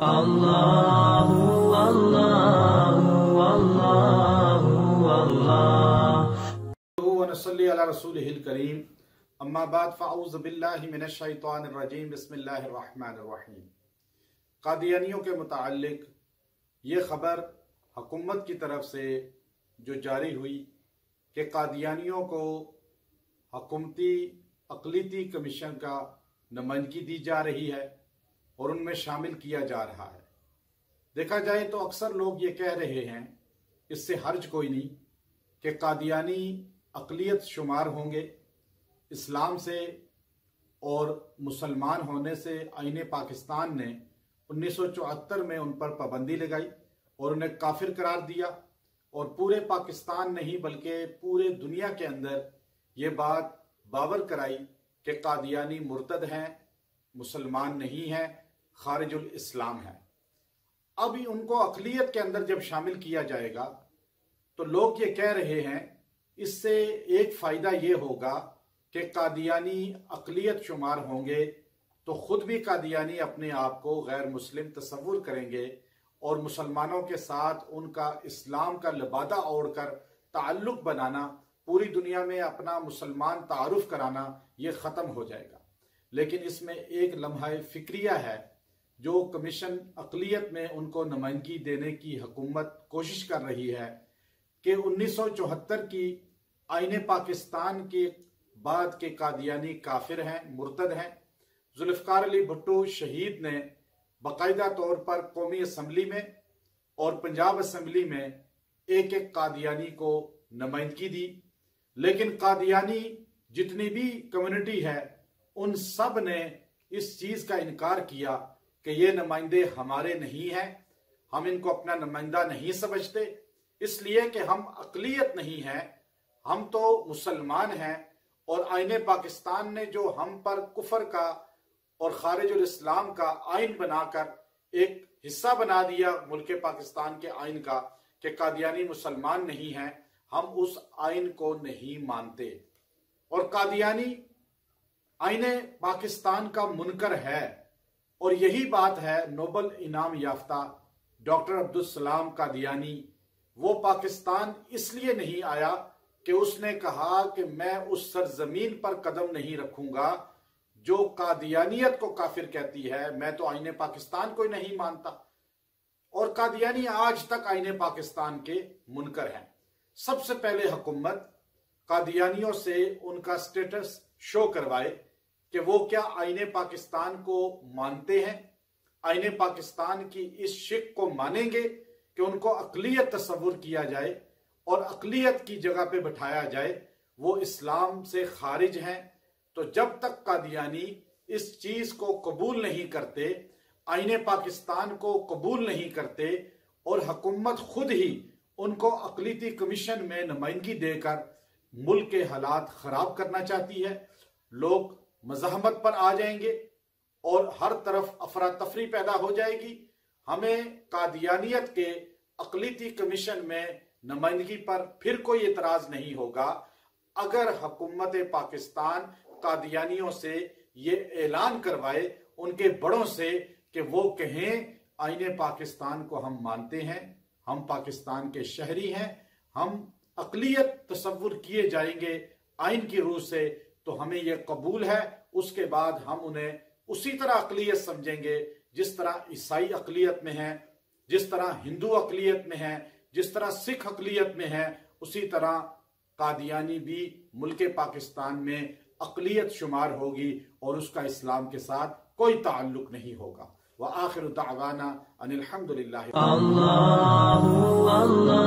اللہ اللہ اللہ اللہ ونصلی علی رسولہ الکریم اما بعد فاعوذ باللہ من الشیطان الرجیم بسم اللہ الرحمن الرحیم۔ قادیانیوں کے متعلق یہ خبر حکومت کی طرف سے جو جاری ہوئی کہ قادیانیوں کو حکومتی اقلیتی کمیشن کا نمائندگی دی جا رہی ہے اور ان میں شامل کیا جا رہا ہے۔ دیکھا جائے تو اکثر لوگ یہ کہہ رہے ہیں، اس سے حرج کوئی نہیں، کہ قادیانی اقلیت شمار ہوں گے، اسلام سے اور مسلمان ہونے سے آئین پاکستان نے 1974 میں ان پر پابندی لگائی اور انہیں کافر قرار دیا، اور پورے پاکستان نہیں بلکہ پورے دنیا کے اندر یہ بات باور کرائی کہ قادیانی مرتد ہیں، مسلمان نہیں ہیں، خارج الاسلام ہیں۔ اب ان کو اقلیت کے اندر جب شامل کیا جائے گا تو لوگ یہ کہہ رہے ہیں اس سے ایک فائدہ یہ ہوگا کہ قادیانی اقلیت شمار ہوں گے تو خود بھی قادیانی اپنے آپ کو غیر مسلم تصور کریں گے اور مسلمانوں کے ساتھ ان کا اسلام کا لبادہ اوڑھ کر تعلق بنانا، پوری دنیا میں اپنا مسلمان تعارف کرانا، یہ ختم ہو جائے گا۔ لیکن اس میں ایک لمحہ فکریہ ہے جو کمیشن اقلیت میں ان کو نمائندگی دینے کی حکومت کوشش کر رہی ہے کہ 1974 کی آئین پاکستان کے بعد کے قادیانی کافر ہیں، مرتد ہیں۔ ذوالفقار علی بھٹو شہید نے باقاعدہ طور پر قومی اسمبلی میں اور پنجاب اسمبلی میں ایک ایک قادیانی کو نمائندگی دی، لیکن قادیانی جتنی بھی کمیونٹی ہے ان سب نے اس چیز کا انکار کیا کہ یہ نمائندے ہمارے نہیں ہیں، ہم ان کو اپنا نمائندہ نہیں سمجھتے، اس لیے کہ ہم اقلیت نہیں ہیں، ہم تو مسلمان ہیں، اور آئین پاکستان نے جو ہم پر کفر کا اور خارج الاسلام کا آئین بنا کر ایک حصہ بنا دیا ملک پاکستان کے آئین کا کہ قادیانی مسلمان نہیں ہیں، ہم اس آئین کو نہیں مانتے۔ اور قادیانی آئین پاکستان کا منکر ہے، اور یہی بات ہے نوبل انعام یافتہ ڈاکٹر عبدالسلام قادیانی، وہ پاکستان اس لیے نہیں آیا کہ اس نے کہا کہ میں اس سرزمین پر قدم نہیں رکھوں گا جو قادیانیت کو کافر کہتی ہے، میں تو آئین پاکستان کو ہی نہیں مانتا۔ اور قادیانی آج تک آئین پاکستان کے منکر ہیں۔ سب سے پہلے حکومت قادیانیوں سے ان کا سٹیٹس شو کروائے کہ وہ کیا آئین پاکستان کو مانتے ہیں، آئین پاکستان کی اس شک کو مانیں گے کہ ان کو اقلیت تصور کیا جائے اور اقلیت کی جگہ پہ بٹھایا جائے، وہ اسلام سے خارج ہیں۔ تو جب تک قادیانی اس چیز کو قبول نہیں کرتے، آئین پاکستان کو قبول نہیں کرتے، اور حکومت خود ہی ان کو اقلیتی کمیشن میں نمائندگی دے کر ملک کے حالات خراب کرنا چاہتی ہے، لوگ مزاحمت پر آ جائیں گے اور ہر طرف افراتفری پیدا ہو جائے گی۔ ہمیں قادیانیت کے اقلیتی کمیشن میں نمائندگی پر پھر کوئی اعتراض نہیں ہوگا اگر حکومت پاکستان قادیانیوں سے یہ اعلان کروائے، ان کے بڑوں سے، کہ وہ کہیں آئین پاکستان کو ہم مانتے ہیں، ہم پاکستان کے شہری ہیں، ہم اقلیت تصور کیے جائیں گے آئین کی روح سے تو ہمیں یہ قبول ہے۔ اس کے بعد ہم انہیں اسی طرح اقلیت سمجھیں گے جس طرح عیسائی اقلیت میں ہیں، جس طرح ہندو اقلیت میں ہیں، جس طرح سکھ اقلیت میں ہیں، اسی طرح قادیانی بھی ملک پاکستان میں اقلیت شمار ہوگی اور اس کا اسلام کے ساتھ کوئی تعلق نہیں ہوگا۔ وآخر دعوانا ان الحمدللہ۔ اللہ اللہ